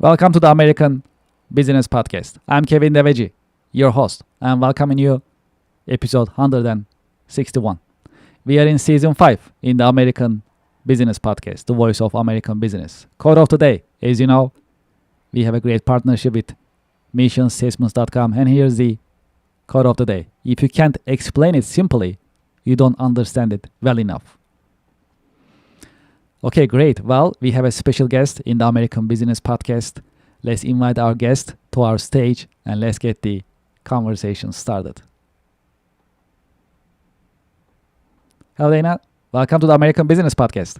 Welcome to the American Business Podcast. I'm Kevin Deveji, your host, and welcoming you episode 161. We are in season 5 in the American Business Podcast, the voice of American business. Quote of the day, as you know, we have a great partnership with missionstatements.com, and here's the quote of the day. If you can't explain it simply, you don't understand it well enough. Okay, great. Well, we have a special guest in the American Business Podcast. Let's invite our guest to our stage and let's get the conversation started. Hello, Dana. Welcome to the American Business Podcast.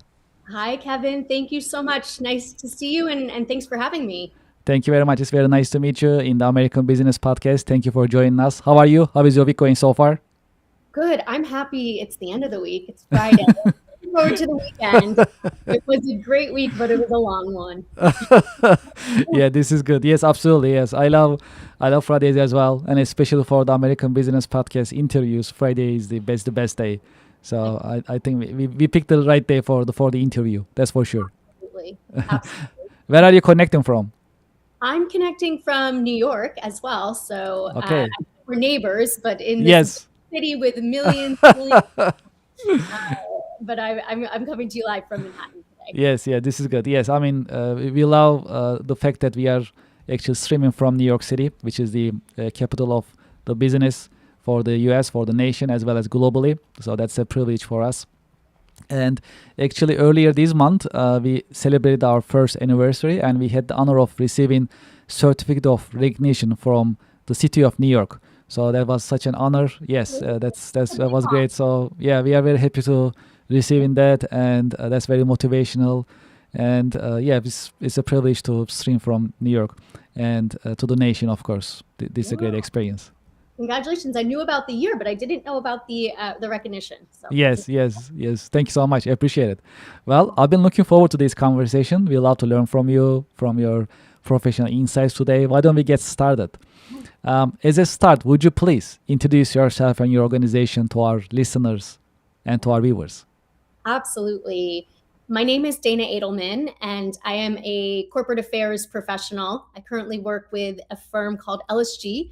Hi, Kevin. Thank you so much. Nice to see you and thanks for having me. Thank you very much. It's very nice to meet you in the American Business Podcast. Thank you for joining us. How are you? How is your week going so far? Good. I'm happy it's the end of the week. It's Friday. Looking forward to the weekend. It was a great week, but it was a long one. Yeah, this is good. Yes, absolutely. Yes, I love Fridays as well, and especially for the American Business Podcast interviews. Friday is the best day. So I think we picked the right day for the interview. That's for sure. Absolutely. Absolutely. Where are you connecting from? I'm connecting from New York as well. So Okay. we're neighbors, but in this Yes. city with millions. But I'm coming to you live from Manhattan today. Yes, yeah, this is good. Yes, I mean, we love the fact that we are actually streaming from New York City, which is the capital of the business for the US, for the nation, as well as globally. So that's a privilege for us. And actually, earlier this month, we celebrated our first anniversary, and we had the honor of receiving certificate of recognition from the city of New York. So that was such an honor. Yes, that was great. So yeah, we are very happy to receiving that, and that's very motivational. And yeah, it's a privilege to stream from New York and to the nation, of course. This is a great experience. Congratulations. I knew about the year, but I didn't know about the recognition. So. Yes. Thank you so much. I appreciate it. Well, I've been looking forward to this conversation. We love to learn from you, from your professional insights today. Why don't we get started? As a start, would you please introduce yourself and your organization to our listeners and to our viewers? Absolutely. My name is Dana Edelman, and I am a corporate affairs professional. I currently work with a firm called LSG,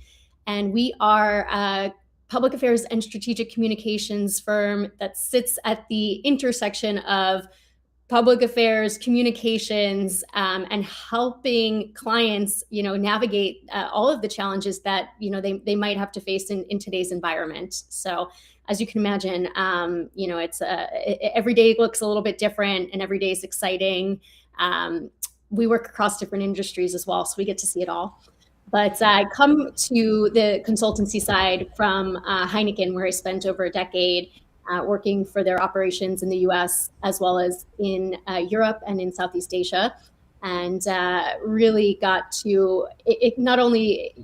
and we are a public affairs and strategic communications firm that sits at the intersection of public affairs, communications, and helping clients, navigate all of the challenges that they might have to face in today's environment. So, as you can imagine, it's every day looks a little bit different, and every day is exciting. We work across different industries as well, so we get to see it all. But I come to the consultancy side from Heineken, where I spent over a decade working for their operations in the US, as well as in Europe and in Southeast Asia. And really got to not only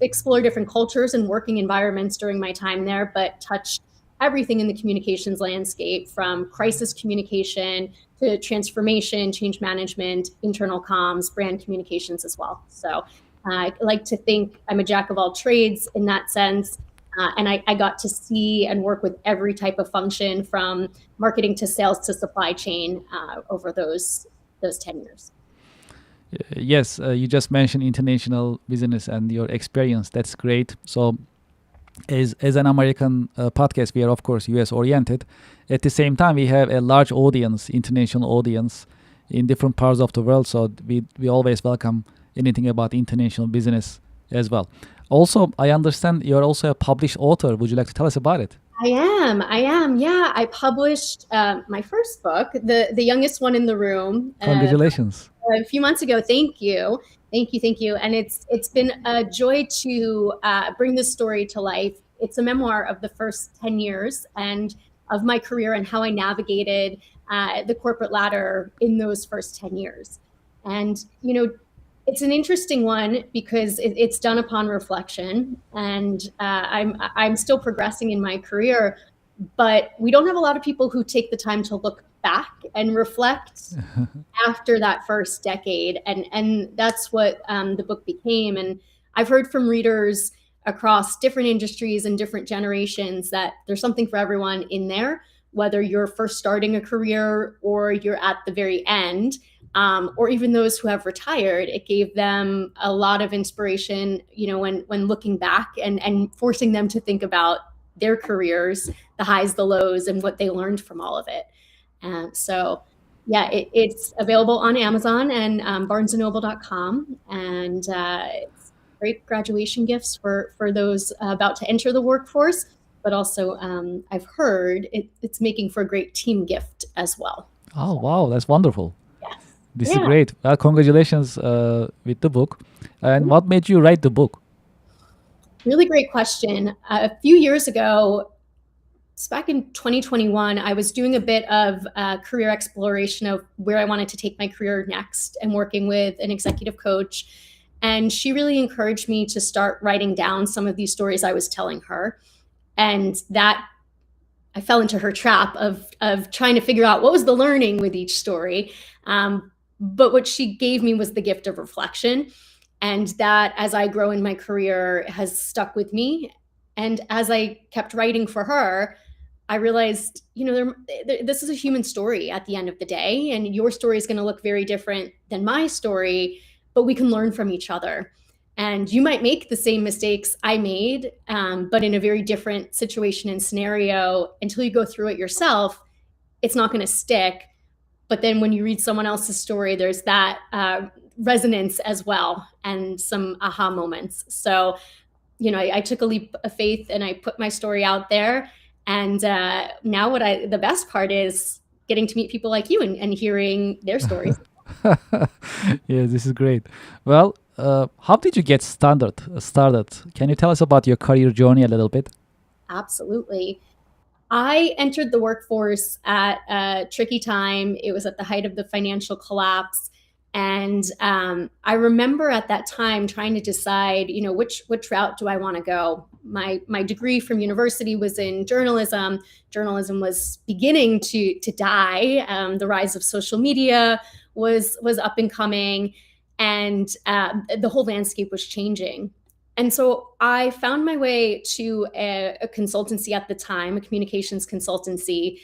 explore different cultures and working environments during my time there, but touch everything in the communications landscape, from crisis communication to transformation, change management, internal comms, brand communications as well. So I like to think I'm a jack of all trades in that sense. And I got to see and work with every type of function, from marketing to sales to supply chain, over those 10 years. Yes, you just mentioned international business and your experience. That's great. So as an American podcast, we are, of course, US oriented. At the same time, we have a large audience, international audience in different parts of the world. So we always welcome anything about international business as well. Also, I understand you're also a published author. Would you like to tell us about it? I am. Yeah, I published my first book, the youngest one in the room. Congratulations. A few months ago. Thank you. And it's been a joy to bring this story to life. It's a memoir of the first 10 years and of my career and how I navigated the corporate ladder in those first 10 years. And, it's an interesting one because it's done upon reflection, and I'm still progressing in my career, but we don't have a lot of people who take the time to look back and reflect after that first decade, and that's what the book became. And I've heard from readers across different industries and different generations that there's something for everyone in there, whether you're first starting a career or you're at the very end. or even those who have retired. It gave them a lot of inspiration, when looking back and forcing them to think about their careers, the highs, the lows, and what they learned from all of it. So yeah, it's available on Amazon and barnesandnoble.com, and it's great graduation gifts for those about to enter the workforce. But also, I've heard it's making for a great team gift as well. Oh, wow, that's wonderful. Yes. This is great. Well, congratulations with the book. And what made you write the book? Really great question. A few years ago, it's back in 2021, I was doing a bit of career exploration of where I wanted to take my career next, and working with an executive coach. And she really encouraged me to start writing down some of these stories I was telling her. And that I fell into her trap of trying to figure out what was the learning with each story. But what she gave me was the gift of reflection. And that, as I grow in my career, has stuck with me. And as I kept writing for her, I realized, this is a human story at the end of the day, and your story is going to look very different than my story, but we can learn from each other. And you might make the same mistakes I made, but in a very different situation and scenario. Until you go through it yourself, it's not going to stick. But then when you read someone else's story, there's that resonance as well, and some aha moments. So, I took a leap of faith and I put my story out there. And now the best part is getting to meet people like you and hearing their stories. Yeah, this is great. Well, how did you get started? Can you tell us about your career journey a little bit? Absolutely. I entered the workforce at a tricky time. It was at the height of the financial collapse. And I remember at that time trying to decide, which route do I want to go? My degree from university was in journalism. Journalism was beginning to die. The rise of social media was up and coming, and the whole landscape was changing. And so I found my way to a consultancy at the time, a communications consultancy.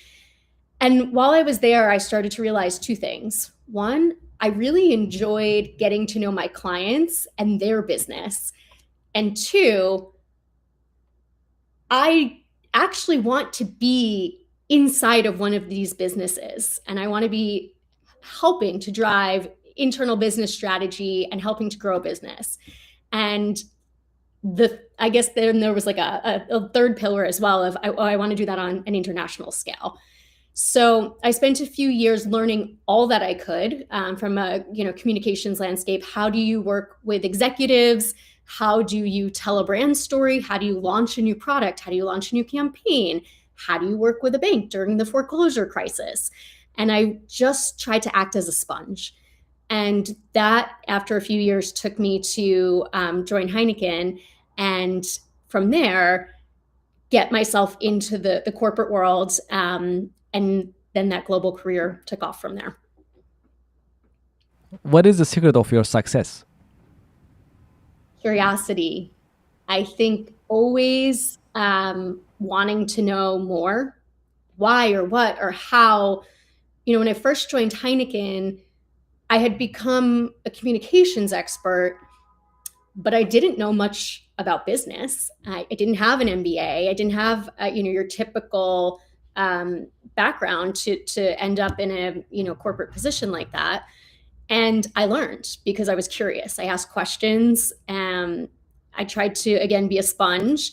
And while I was there, I started to realize two things. One, I really enjoyed getting to know my clients and their business. And two, I actually want to be inside of one of these businesses, and I want to be helping to drive internal business strategy and helping to grow a business. And I guess then there was like a third pillar as well of I want to do that on an international scale. So I spent a few years learning all that I could from a communications landscape. How do you work with executives? How do you tell a brand story? How do you launch a new product? How do you launch a new campaign? How do you work with a bank during the foreclosure crisis? And I just tried to act as a sponge. And that, after a few years, took me to join Heineken, and from there, get myself into the corporate world. And then that global career took off from there. What is the secret of your success? Curiosity. I think always wanting to know more, why or what or how. When I first joined Heineken, I had become a communications expert, but I didn't know much about business. I didn't have an MBA. I didn't have your typical background to end up in a corporate position like that. And I learned because I was curious. I asked questions. I tried to, again, be a sponge.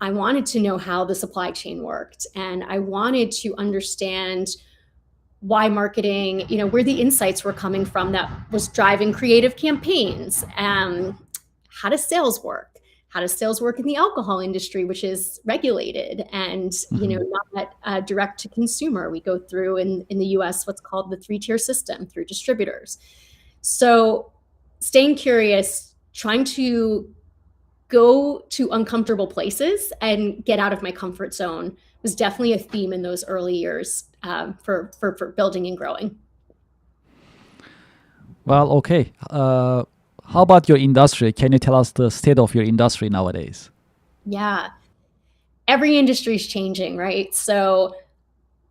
I wanted to know how the supply chain worked, and I wanted to understand why marketing, where the insights were coming from that was driving creative campaigns. How does sales work? How does sales work in the alcohol industry, which is regulated and not direct to consumer? We go through in the US what's called the 3-tier system through distributors. So staying curious, trying to go to uncomfortable places and get out of my comfort zone was definitely a theme in those early years for building and growing. Well, okay. How about your industry? Can you tell us the state of your industry nowadays? Yeah. Every industry is changing, right? So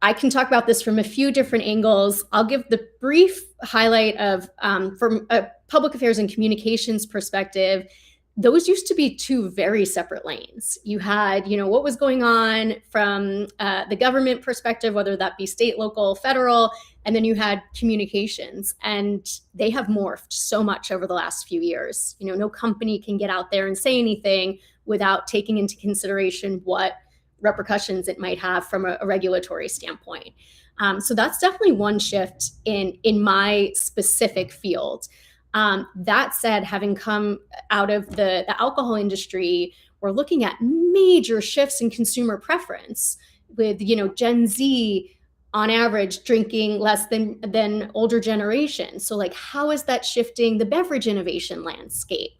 I can talk about this from a few different angles. I'll give the brief highlight of, from a public affairs and communications perspective, those used to be two very separate lanes. You had, what was going on from the government perspective, whether that be state, local, federal, and then you had communications, and they have morphed so much over the last few years. No company can get out there and say anything without taking into consideration what repercussions it might have from a regulatory standpoint. So that's definitely one shift in my specific field. That said, having come out of the alcohol industry, we're looking at major shifts in consumer preference with, Gen Z on average drinking less than older generations. So how is that shifting the beverage innovation landscape?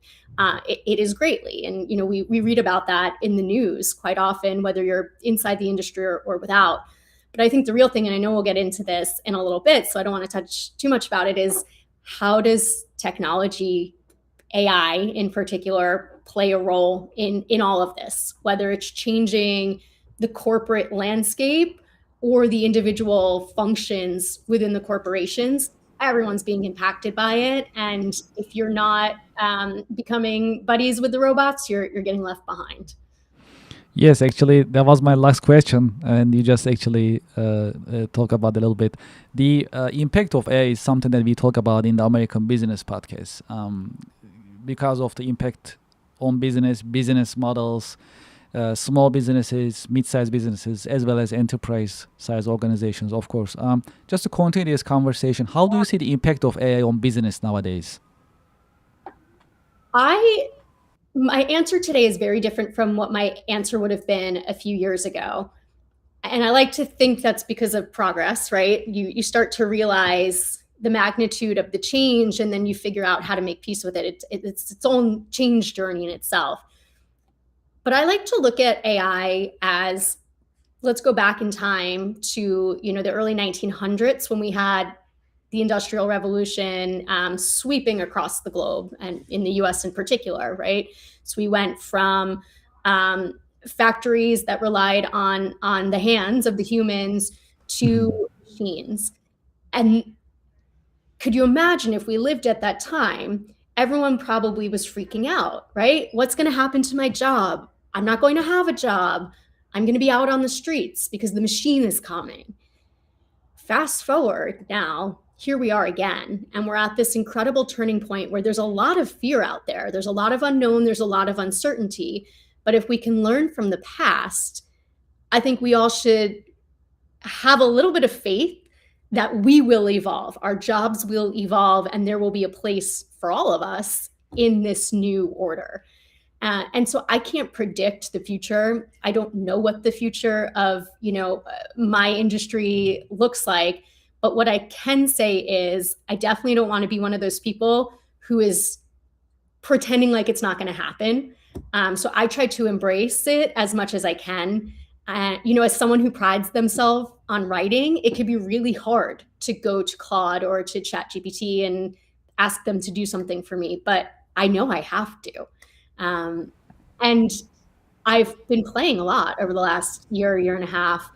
It is greatly. And, we read about that in the news quite often, whether you're inside the industry or without. But I think the real thing, and I know we'll get into this in a little bit, so I don't want to touch too much about it, is how does technology, AI in particular, play a role in all of this, whether it's changing the corporate landscape or the individual functions within the corporations. Everyone's being impacted by it. And if you're not becoming buddies with the robots, you're getting left behind. Yes, actually, that was my last question, and you just actually talk about it a little bit. The impact of AI is something that we talk about in the American Business Podcast, because of the impact on business models, small businesses, mid-sized businesses, as well as enterprise-sized organizations, of course. Just to continue this conversation, how do you see the impact of AI on business nowadays? My answer today is very different from what my answer would have been a few years ago. And I like to think that's because of progress, right? You start to realize the magnitude of the change, and then you figure out how to make peace with it. It's its own change journey in itself. But I like to look at AI as, let's go back in time to, the early 1900s when we had the Industrial Revolution sweeping across the globe, and in the US in particular, right? So we went from factories that relied on the hands of the humans to machines. And could you imagine if we lived at that time, everyone probably was freaking out, right? What's going to happen to my job? I'm not going to have a job. I'm going to be out on the streets because the machine is coming. Fast forward now, here we are again, and we're at this incredible turning point where there's a lot of fear out there. There's a lot of unknown, there's a lot of uncertainty. But if we can learn from the past, I think we all should have a little bit of faith that we will evolve, our jobs will evolve, and there will be a place for all of us in this new order. And so I can't predict the future. I don't know what the future of, my industry looks like. But what I can say is I definitely don't want to be one of those people who is pretending like it's not going to happen. So I try to embrace it as much as I can. As someone who prides themselves on writing, it can be really hard to go to Claude or to ChatGPT and ask them to do something for me. But I know I have to. And I've been playing a lot over the last year and a half,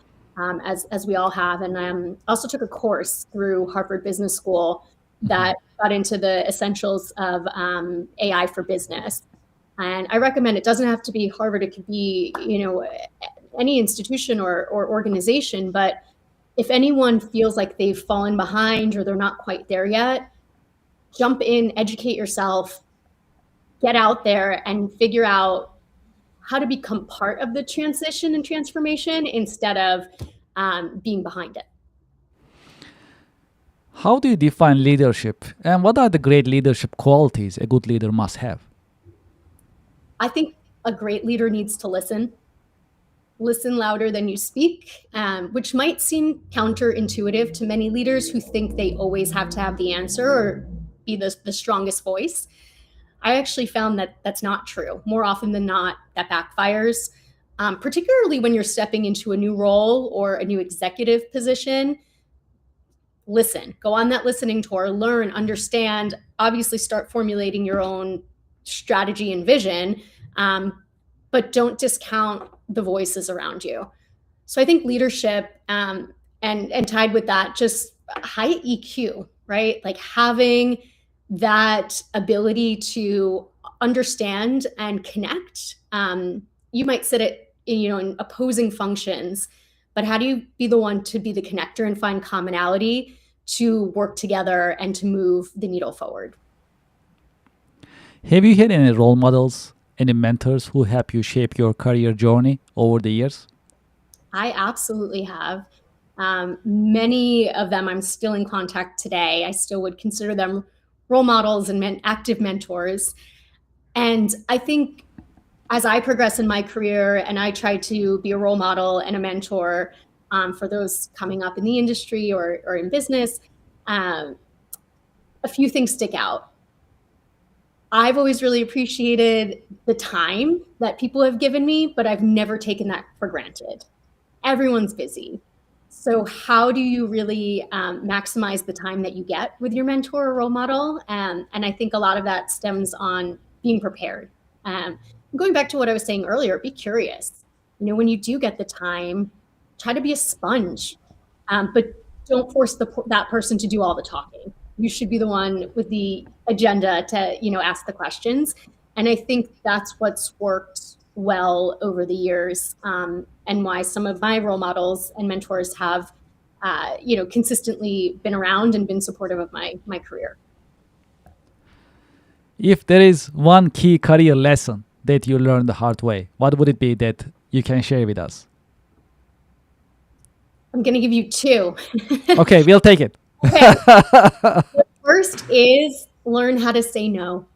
as we all have. And I also took a course through Harvard Business School that got into the essentials of AI for business. And I recommend, it doesn't have to be Harvard. It could be, any institution or organization. But if anyone feels like they've fallen behind or they're not quite there yet, jump in, educate yourself, get out there and figure out how to become part of the transition and transformation instead of being behind it. How do you define leadership, and what are the great leadership qualities a good leader must have? I think a great leader needs to listen louder than you speak, which might seem counterintuitive to many leaders who think they always have to have the answer or be the strongest voice. I actually found that that's not true. More often than not, that backfires, particularly when you're stepping into a new role or a new executive position. Listen, go on that listening tour, learn, understand, obviously start formulating your own strategy and vision, but don't discount the voices around you. So I think leadership, and tied with that, just high EQ, right? Like having that ability to understand and connect. You might sit at in opposing functions, but how do you be the one to be the connector and find commonality to work together and to move the needle forward? Have you had any role models, any mentors who help you shape your career journey over the years? I absolutely have. Many of them I'm still in contact today. I still would consider them role models and active mentors. And I think as I progress in my career and I try to be a role model and a mentor for those coming up in the industry or in business, um, a few things stick out. I've always really appreciated the time that people have given me, but I've never taken that for granted. Everyone's busy. So how do you really maximize the time that you get with your mentor or role model? And I think a lot of that stems on being prepared. Going back to what I was saying earlier, be curious. When you do get the time, try to be a sponge, but don't force that person to do all the talking. You should be the one with the agenda to ask the questions. And I think that's what's worked well over the years, and why some of my role models and mentors have consistently been around and been supportive of my career. If there is one key career lesson that you learned the hard way, what would it be that you can share with us? I'm going to give you two. Okay, we'll take it. Okay. The first is learn how to say no.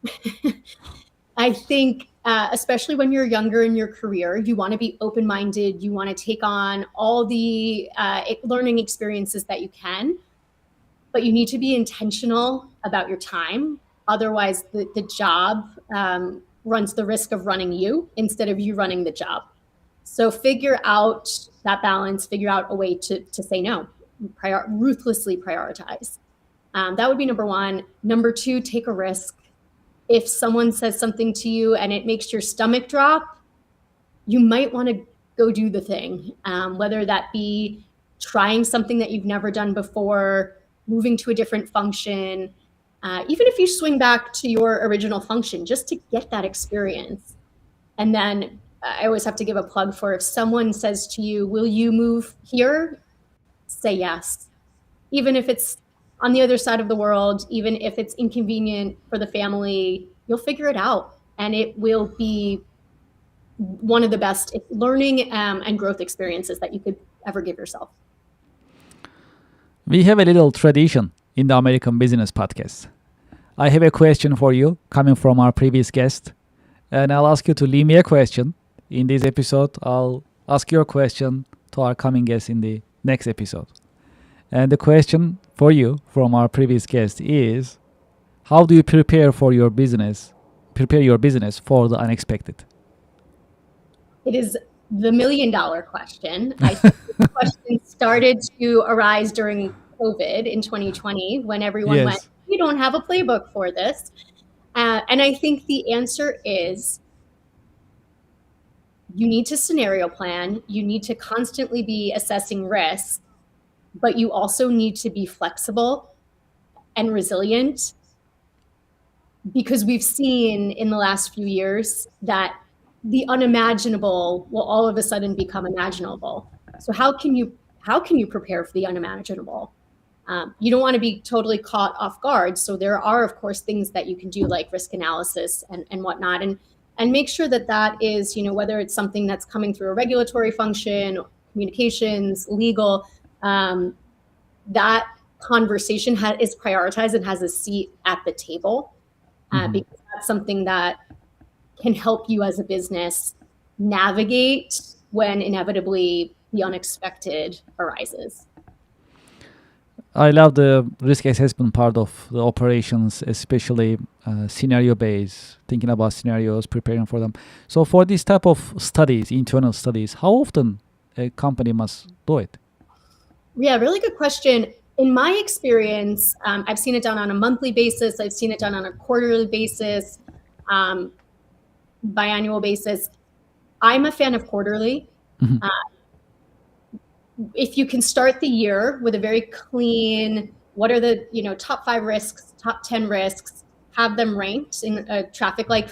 I think, especially when you're younger in your career, you want to be open-minded. You want to take on all the learning experiences that you can, but you need to be intentional about your time. Otherwise, the job runs the risk of running you instead of you running the job. So figure out that balance, figure out a way to say no, ruthlessly prioritize. That would be number one. Number two, take a risk. If someone says something to you and it makes your stomach drop, you might want to go do the thing, whether that be trying something that you've never done before, moving to a different function, even if you swing back to your original function, just to get that experience. And then I always have to give a plug for if someone says to you, will you move here? Say yes. Even if it's on the other side of the world, even if it's inconvenient for the family, you'll figure it out. And it will be one of the best learning and growth experiences that you could ever give yourself. We have a little tradition in the American Business Podcast. I have a question for you coming from our previous guest, and I'll ask you to leave me a question. In this episode, I'll ask your question to our coming guest in the next episode. And the question for you from our previous guest is, how do you prepare your business for the unexpected? It is the $1 million question. I think the question started to arise during COVID in 2020 when everyone went, we don't have a playbook for this. And I think the answer is you need to scenario plan. You need to constantly be assessing risk, but you also need to be flexible and resilient, because we've seen in the last few years that the unimaginable will all of a sudden become imaginable. So how can you prepare for the unimaginable? You don't want to be totally caught off guard. So there are, of course, things that you can do like risk analysis and whatnot, and make sure that is, whether it's something that's coming through a regulatory function, communications, legal, that conversation is prioritized and has a seat at the table, because that's something that can help you as a business navigate when inevitably the unexpected arises. I love the risk assessment part of the operations, especially scenario-based, thinking about scenarios, preparing for them. So for this type of studies, internal studies, how often a company must do it? Yeah, really good question. In my experience, I've seen it done on a monthly basis. I've seen it done on a quarterly basis, biannual basis. I'm a fan of quarterly. if you can start the year with a very clean, what are the top 5 risks, top 10 risks, have them ranked in a traffic light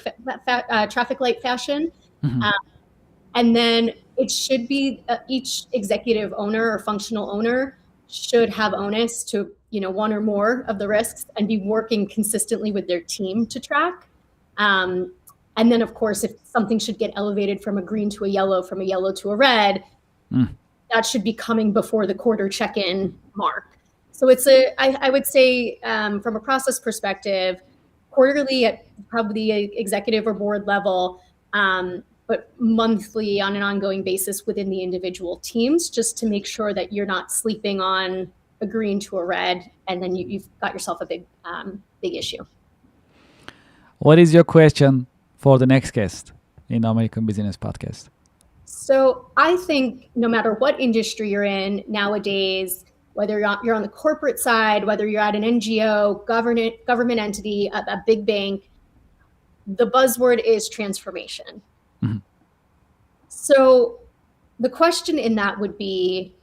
fashion, Mhm. and then it should be each executive owner or functional owner should have onus to one or more of the risks and be working consistently with their team to track. And then, of course, if something should get elevated from a green to a yellow, from a yellow to a red, that should be coming before the quarter check-in mark. So I would say from a process perspective, quarterly at probably the executive or board level, but monthly on an ongoing basis within the individual teams, just to make sure that you're not sleeping on a green to a red, and then you've got yourself a big issue. What is your question for the next guest in the American Business Podcast? So I think no matter what industry you're in nowadays, whether you're on the corporate side, whether you're at an NGO, government entity, a big bank, the buzzword is transformation. Mm-hmm. So the question in that would be,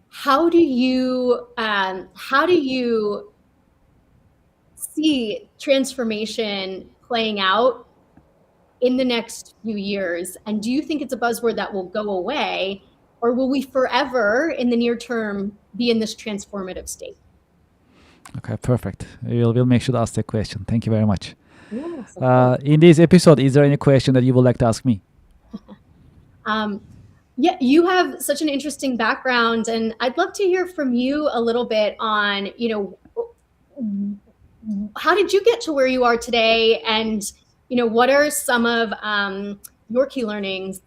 how do you see transformation playing out in the next few years? And do you think it's a buzzword that will go away, or will we forever in the near term be in this transformative state? Okay, perfect. We'll make sure to ask that question. Thank you very much. Yes, in this episode, is there any question that you would like to ask me? Yeah, you have such an interesting background, and I'd love to hear from you a little bit on, how did you get to where you are today, and what are some of your key learnings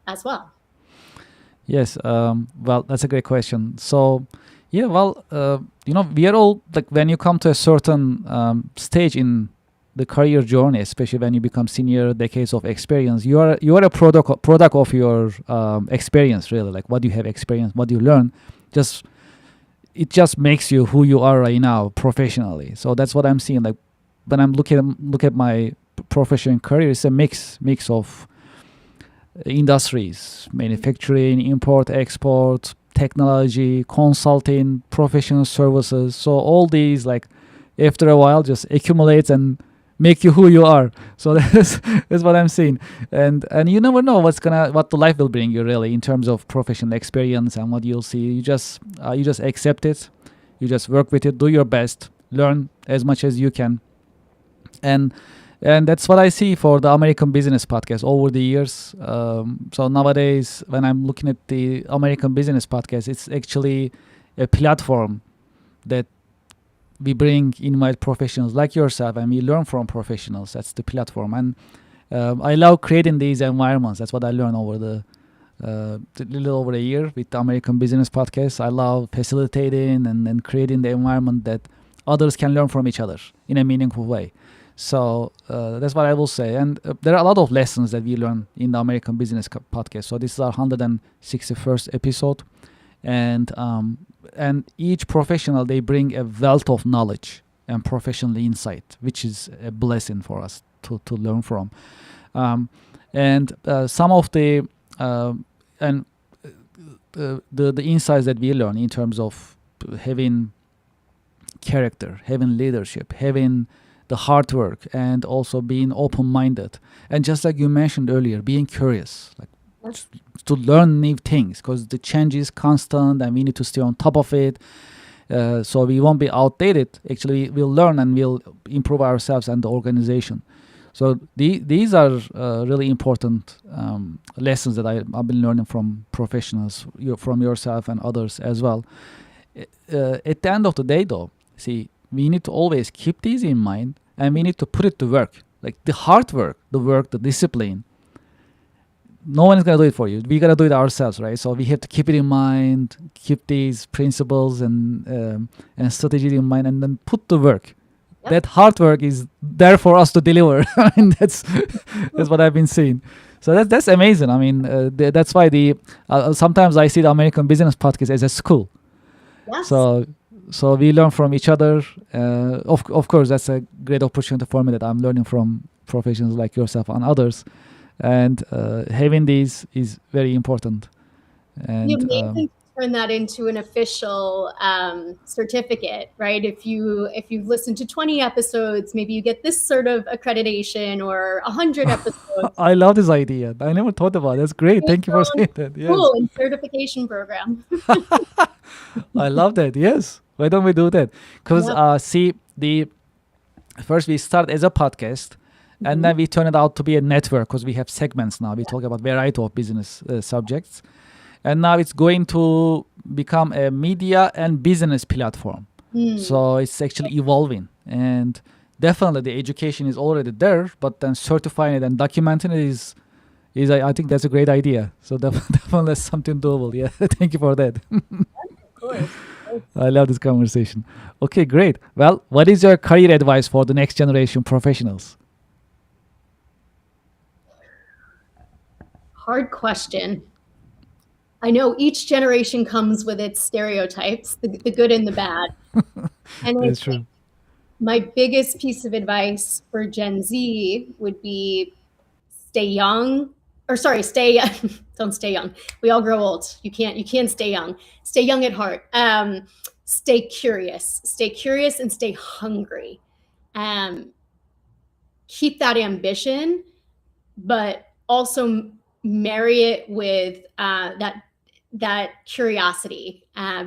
as well? Yes, well, that's a great question. So, yeah, well, we are all, like, when you come to a certain stage in the career journey, especially when you become senior, decades of experience, you are a product of your experience, really. Like, what you have experienced, what you learn, it just makes you who you are right now professionally. So that's what I'm seeing. Like, when I'm look at my professional career, it's a mix of industries: manufacturing, import, export, technology, consulting, professional services. So all these, like, after a while, just accumulates and make you who you are. So that's what I'm seeing. And you never know what the life will bring you, really, in terms of professional experience and what you'll see. You just accept it. You just work with it. Do your best. Learn as much as you can. And that's what I see for the American Business Podcast over the years. So nowadays, when I'm looking at the American Business Podcast, it's actually a platform that we invite professionals like yourself, and we learn from professionals. That's the platform. And I love creating these environments. That's what I learned over the little over a year with the American Business Podcast. I love facilitating and creating the environment that others can learn from each other in a meaningful way. So that's what I will say. And there are a lot of lessons that we learn in the American Business Podcast. So this is our 161st episode. And each professional, they bring a wealth of knowledge and professional insight, which is a blessing for us to learn from. And some of the insights that we learn in terms of having character, having leadership, having the hard work, and also being open-minded, and just like you mentioned earlier, being curious, like to learn new things, because the change is constant and we need to stay on top of it. So we won't be outdated. Actually, we'll learn and we'll improve ourselves and the organization. So these are really important lessons that I've been learning from professionals, from yourself and others as well. At the end of the day, though, see, we need to always keep these in mind, and we need to put it to work. Like the hard work, the discipline, no one is going to do it for you. We got to do it ourselves, right? So we have to keep it in mind, keep these principles and strategies in mind, and then put the work. Yep. That hard work is there for us to deliver. I mean, that's what I've been seeing. So that's amazing. I mean, that's why sometimes I see the American Business Podcast as a school. Yes. So we learn from each other. Of course, that's a great opportunity for me that I'm learning from professionals like yourself and others. And having these is very important. You And maybe turn that into an official certificate, right? If you've listened to 20 episodes, maybe you get this sort of accreditation, or 100 episodes. I love this idea. I never thought about it. That's great. Thank you for saying that. Yes. Cool, and certification program. I love that. Yes. Why don't we do that? Because Yep. see, the first we start as a podcast, and then we turn it out to be a network because we have segments now. We talk about variety of business subjects, and now it's going to become a media and business platform. So it's actually evolving, and definitely the education is already there, but then certifying it and documenting it is I think that's a great idea. So definitely that's something doable. Yeah, thank you for that. Of course. I love this conversation. Okay, great. Well, what is your career advice for the next generation professionals? Hard question. I know each generation comes with its stereotypes, the good and the bad. And I That's think true. my biggest piece of advice for Gen Z would be stay young, or sorry, stay don't stay young. We all grow old. You can't stay young. Stay young at heart. Stay curious. Stay curious and stay hungry. Um, Keep that ambition, but also marry it with that curiosity,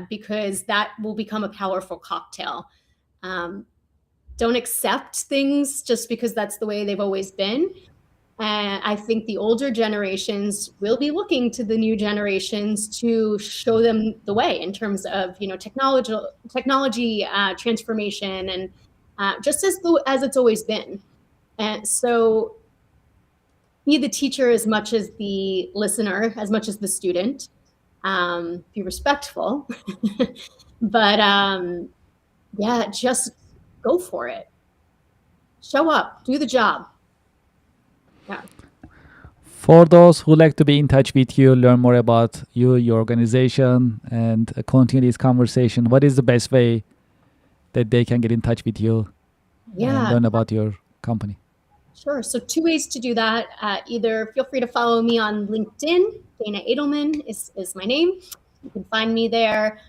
because that will become a powerful cocktail. Um, don't accept things just because that's the way they've always been. And I think the older generations will be looking to the new generations to show them the way in terms of technology transformation, and just as it's always been. And so be the teacher as much as the listener, as much as the student. Be respectful, but yeah, just go for it. Show up, do the job. Yeah. For those who like to be in touch with you, learn more about you, your organization, and continue this conversation, what is the best way that they can get in touch with you and Yeah, learn about your company? sure. So 2 ways to do that. Either feel free to follow me on LinkedIn. Dana Edelman is my name. You can find me there.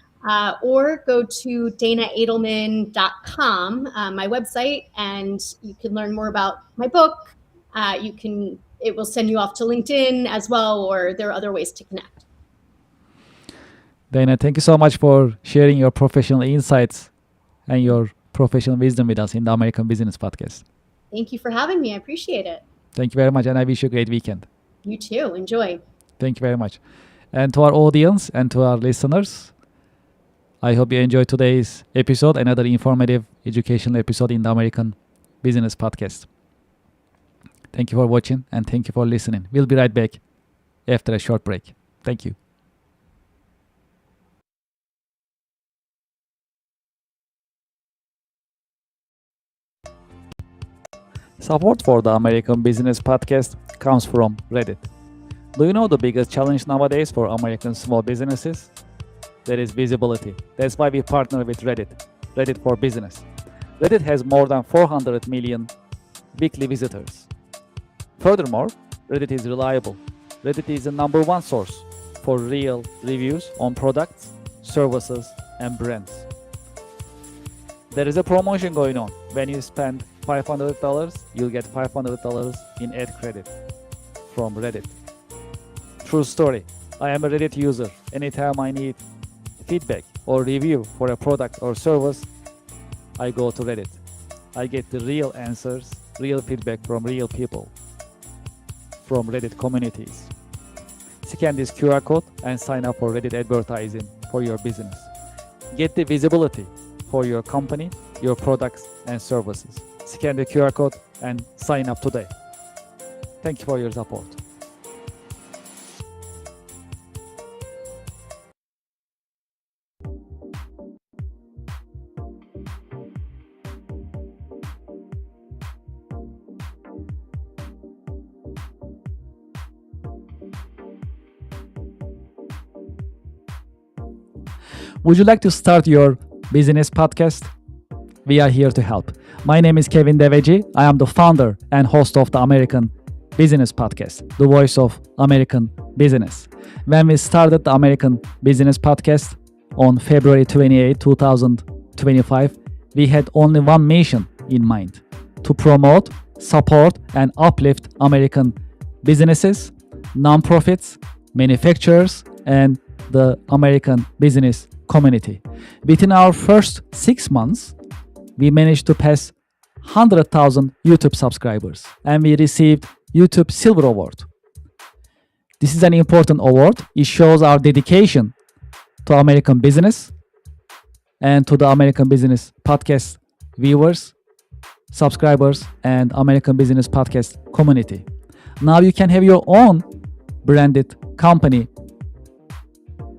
Or go to danaedelman.com, my website, and you can learn more about my book. It will send you off to LinkedIn as well, or there are other ways to connect. Dana, thank you so much for sharing your professional insights and your professional wisdom with us in the American Business Podcast. Thank you for having me. I appreciate it. Thank you very much, and I wish you a great weekend. You too. Enjoy. Thank you very much. And to our audience and to our listeners, I hope you enjoyed today's episode, another informative educational episode in the American Business Podcast. Thank you for watching and thank you for listening. We'll be right back after a short break. Thank you. Support for the American Business Podcast comes from Reddit. Do you know the biggest challenge nowadays for American small businesses? That is visibility. That's why we partner with Reddit for Business. Reddit has more than 400 million weekly visitors. Furthermore, Reddit is reliable. Reddit is the number one source for real reviews on products, services, and brands. There is a promotion going on. When you spend $500, you'll get $500 in ad credit from Reddit. True story. I am a Reddit user. Anytime I need feedback or review for a product or service, I go to Reddit. I get the real answers, real feedback from real people, from Reddit communities. Scan this QR code and sign up for Reddit advertising for your business. Get the visibility for your company, your products, and services. Scan the QR code and sign up today. Thank you for your support. Would you like to start your business podcast? We are here to help. My name is Kevin Deveci. I am the founder and host of the American Business Podcast, the voice of American business. When we started the American Business Podcast on February 28, 2025, we had only one mission in mind: to promote, support, and uplift American businesses, nonprofits, manufacturers, and the American business community. Within our first 6 months, we managed to pass 100,000 YouTube subscribers, and we received YouTube Silver Award. This is an important award. It shows our dedication to American business and to the American Business Podcast viewers, subscribers, and American Business Podcast community. Now you can have your own branded company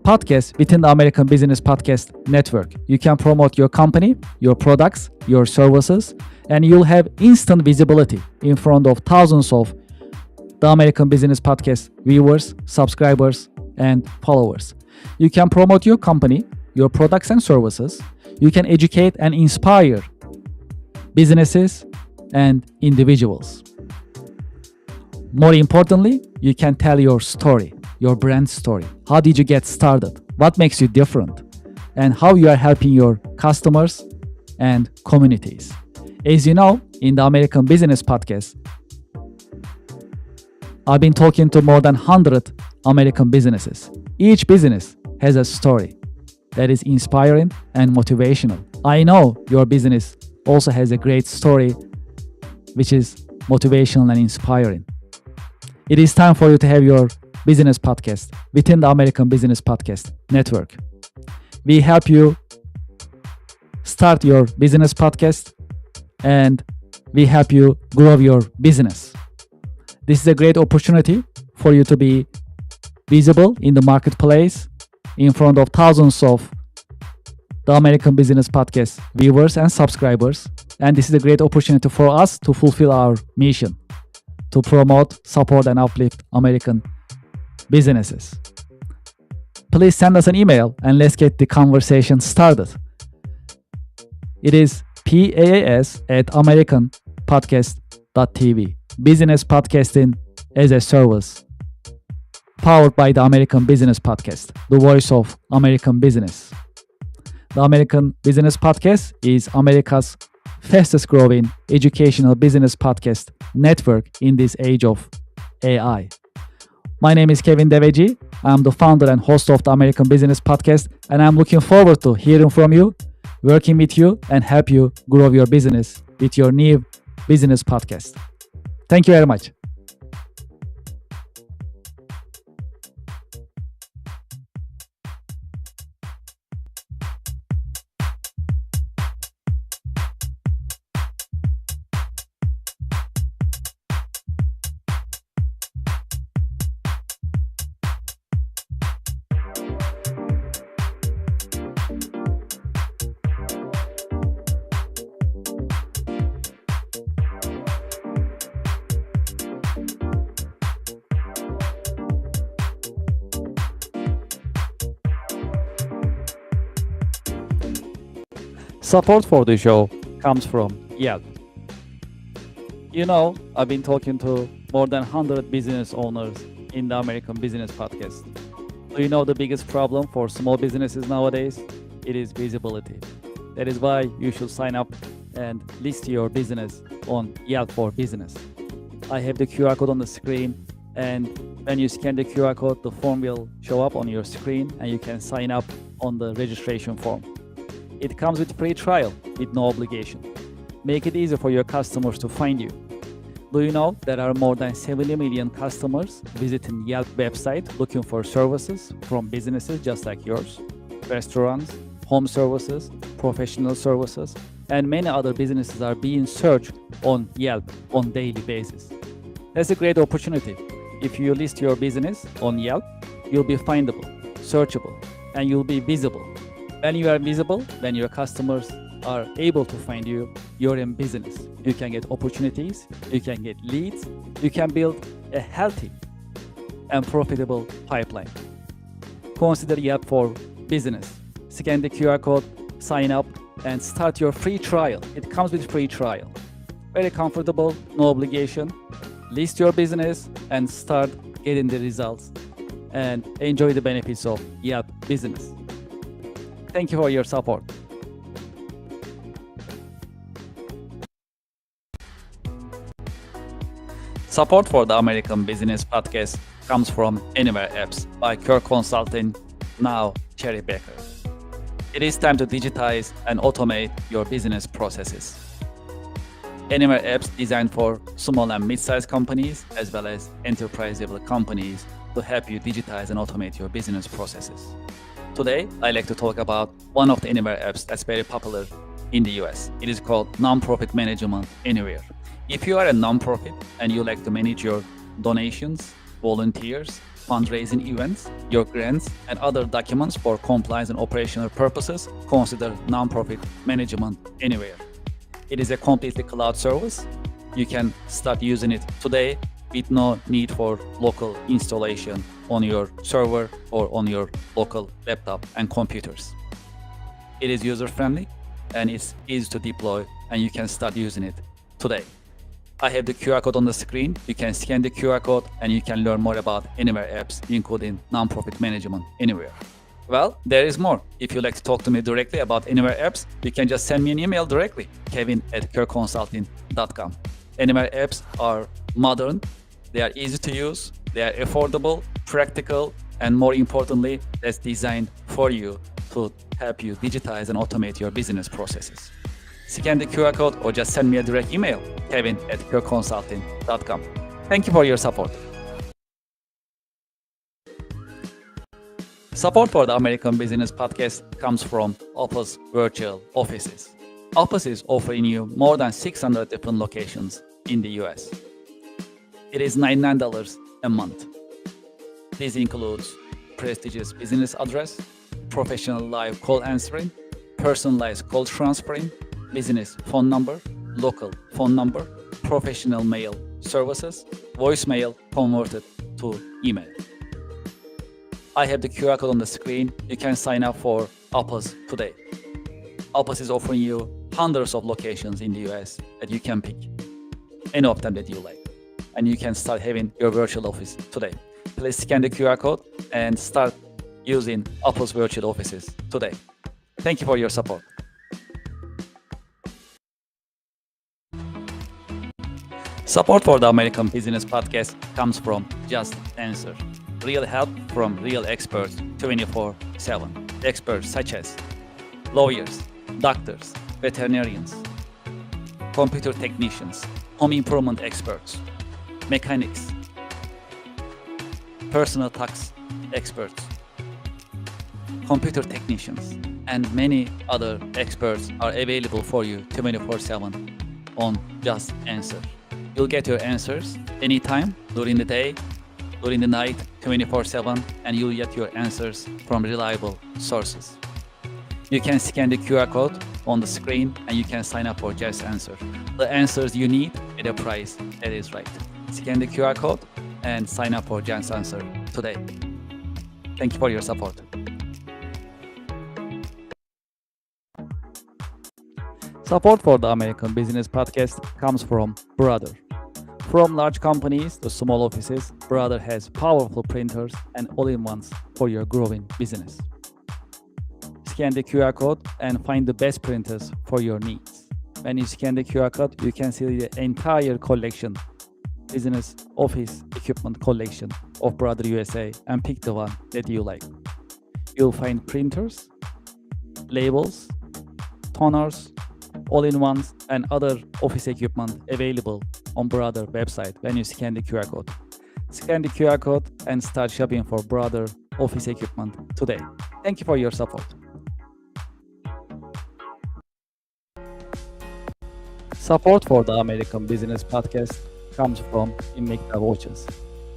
podcast within the American Business Podcast network. You can promote your company, your products, your services, and you'll have instant visibility in front of thousands of the American Business Podcast viewers, subscribers, and followers. You can promote your company, your products and services. You can educate and inspire businesses and individuals. More importantly, you can tell your story, your brand story. How did you get started? What makes you different? And how you are helping your customers and communities. As you know, in the American Business Podcast, I've been talking to more than 100 American businesses. Each business has a story that is inspiring and motivational. I know your business also has a great story which is motivational and inspiring. It is time for you to have your business podcast within the American Business Podcast network. We help you start your business podcast and we help you grow your business. This is a great opportunity for you to be visible in the marketplace in front of thousands of the American Business Podcast viewers and subscribers. And this is a great opportunity for us to fulfill our mission to promote, support, and uplift American businesses. Please send us an email and let's get the conversation started. It is paas@americanpodcast.tv. Business podcasting as a service, powered by the American Business Podcast, the voice of American business. The American Business Podcast is America's fastest growing educational business podcast network in this age of AI. My name is Kevin Deveci. I'm the founder and host of the American Business Podcast, and I'm looking forward to hearing from you, working with you, and help you grow your business with your new business podcast. Thank you very much. Support for the show comes from Yelp. You know, I've been talking to more than 100 business owners in the American Business Podcast. Do you know the biggest problem for small businesses nowadays? It is visibility. That is why you should sign up and list your business on Yelp for Business. I have the QR code on the screen, and when you scan the QR code, the form will show up on your screen and you can sign up on the registration form. It comes with free trial with no obligation. Make it easy for your customers to find you. Do you know there are more than 70 million customers visiting Yelp website looking for services from businesses just like yours? Restaurants, home services, professional services, and many other businesses are being searched on Yelp on daily basis. That's a great opportunity. If you list your business on Yelp, you'll be findable, searchable, and you'll be visible. When you are visible, when your customers are able to find you, you're in business. You can get opportunities, you can get leads, you can build a healthy and profitable pipeline. Consider Yelp for Business. Scan the QR code, sign up, and start your free trial. It comes with free trial. Very comfortable, no obligation. list your business and start getting the results and enjoy the benefits of Yelp Business. Thank you for your support. Support for the American Business Podcast comes from Anywhere Apps by Kirk Consulting, now Cherry Baker. It is time to digitize and automate your business processes. Anywhere Apps designed for small and mid-sized companies as well as enterprise-level companies to help you digitize and automate your business processes. Today, I'd like to talk about one of the Anywhere apps that's very popular in the US. It is called Nonprofit Management Anywhere. If you are a nonprofit and you like to manage your donations, volunteers, fundraising events, your grants, and other documents for compliance and operational purposes, consider Nonprofit Management Anywhere. It is a completely cloud service. You can start using it today with no need for local installation on your server or on your local laptop and computers. It is user-friendly and it's easy to deploy, and you can start using it today. I have the QR code on the screen. You can scan the QR code and you can learn more about Anywhere apps, including Nonprofit Management Anywhere. Well, there is more. If you'd like to talk to me directly about Anywhere apps, you can just send me an email directly, kevin@kirkconsulting.com. Anywhere apps are modern, they are easy to use, they are affordable, practical, and more importantly, that's designed for you to help you digitize and automate your business processes. Scan the QR code or just send me a direct email, kevin@kirkconsulting.com. Thank you for your support. Support for the American Business Podcast comes from Opus Virtual Offices. Opus is offering you more than 600 different locations in the US. It is $99 a month. This includes prestigious business address, professional live call answering, personalized call transferring, business phone number, local phone number, professional mail services, voicemail converted to email. I have the QR code on the screen. You can sign up for Opus today. Opus is offering you hundreds of locations in the US that you can pick, any of them that you like, and you can start having your virtual office today. Please scan the QR code and start using Opus Virtual Offices today. Thank you for your support. Support for the American Business Podcast comes from Just Answer. Real help from real experts 24/7. Experts such as lawyers, doctors, veterinarians, computer technicians, home improvement experts, mechanics, personal tax experts, computer technicians, and many other experts are available for you 24/7 on Just Answer. You'll get your answers anytime, during the day, during the night, 24/7, and you'll get your answers from reliable sources. You can scan the QR code on the screen and you can sign up for Just Answer. The answers you need at a price that is right. Scan the QR code and sign up for Just Answer today. Thank you for your support. Support for the American Business Podcast comes from Brother. From large companies to small offices, Brother has powerful printers and all-in-ones for your growing business. Scan the QR code and find the best printers for your needs. When you scan the QR code, you can see the entire collection, business office equipment collection of Brother USA, and pick the one that you like. You'll find printers, labels, toners, all-in-ones, and other office equipment available on Brother website when you scan the QR code. Scan the QR code and start shopping for Brother office equipment today. Thank you for your support. Support for the American Business Podcast comes from Invicta watches.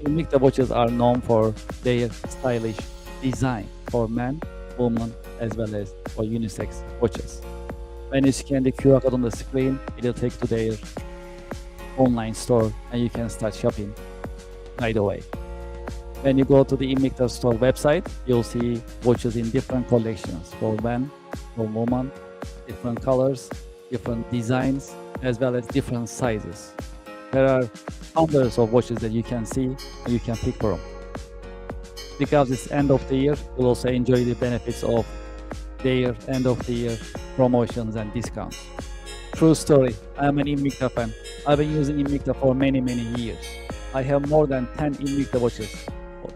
Invicta watches are known for their stylish design for men, women, as well as for unisex watches. When you scan the QR code on the screen, it will take to their online store and you can start shopping right away. When you go to the Invicta store website, you'll see watches in different collections for men, for women, different colors, different designs, as well as different sizes. There are hundreds of watches that you can see and you can pick from. Because it's end of the year, you'll also enjoy the benefits of their end of the year promotions and discounts. True story, I'm an Invicta fan. I've been using Invicta for many, many years. I have more than 10 Invicta watches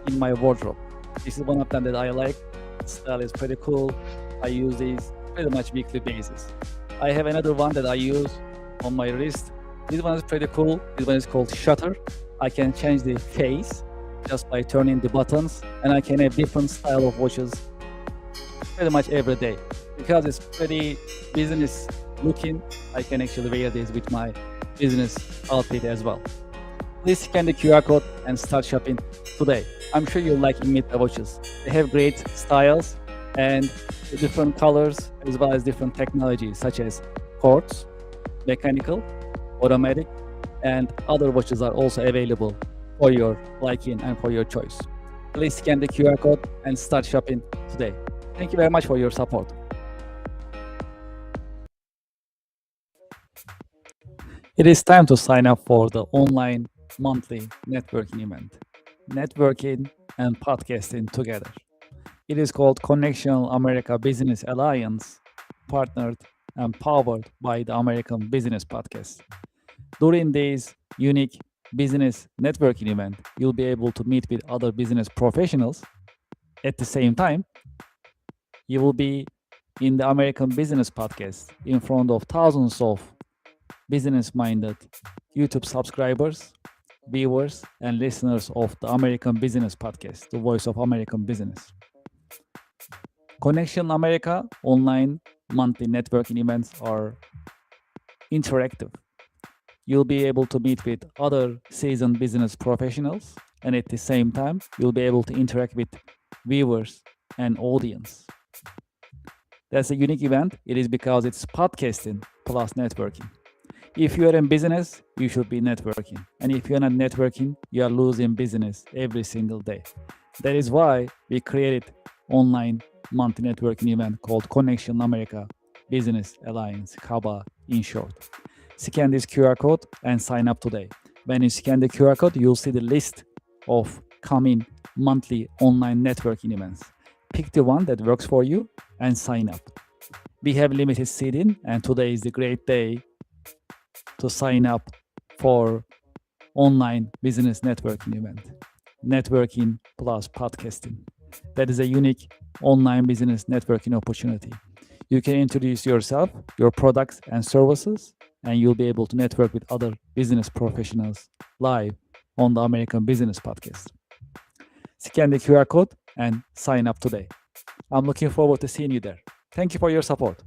in my wardrobe. This is one of them that I like. The style is pretty cool. I use these pretty much weekly basis. I have another one that I use on my wrist. This one is pretty cool. This one is called Shutter. I can change the face just by turning the buttons, and I can have different style of watches pretty much every day. Because it's pretty business looking, I can actually wear this with my business outfit as well. Please scan the QR code and start shopping today. I'm sure you'll like Invicta watches. They have great styles and different colors as well as different technologies such as quartz, mechanical, automatic, and other watches are also available for your liking and for your choice. Please scan the QR code and start shopping today. Thank you very much for your support. It is time to sign up for the online monthly networking event. Networking and podcasting together. It is called Connectional America Business Alliance, partnered and powered by the American Business Podcast. During this unique business networking event, you'll be able to meet with other business professionals. At the same time, you will be in the American Business Podcast in front of thousands of business-minded YouTube subscribers, viewers, and listeners of the American Business Podcast, the voice of American business. Connection America online monthly networking events are interactive. You'll be able to meet with other seasoned business professionals, and at the same time, you'll be able to interact with viewers and audience. That's a unique event. It is because it's podcasting plus networking. If you are in business, you should be networking. And if you're not networking, you are losing business every single day. That is why we created online monthly networking event called Connection America Business Alliance, CABA in short. Scan this QR code and sign up today. When you scan the QR code, you'll see the list of coming monthly online networking events. Pick the one that works for you and sign up. We have limited seating, and today is the great day to sign up for online business networking event. Networking plus podcasting. That is a unique online business networking opportunity. You can introduce yourself, your products and services, and you'll be able to network with other business professionals live on the American Business Podcast. Scan the QR code and sign up today. I'm looking forward to seeing you there. Thank you for your support.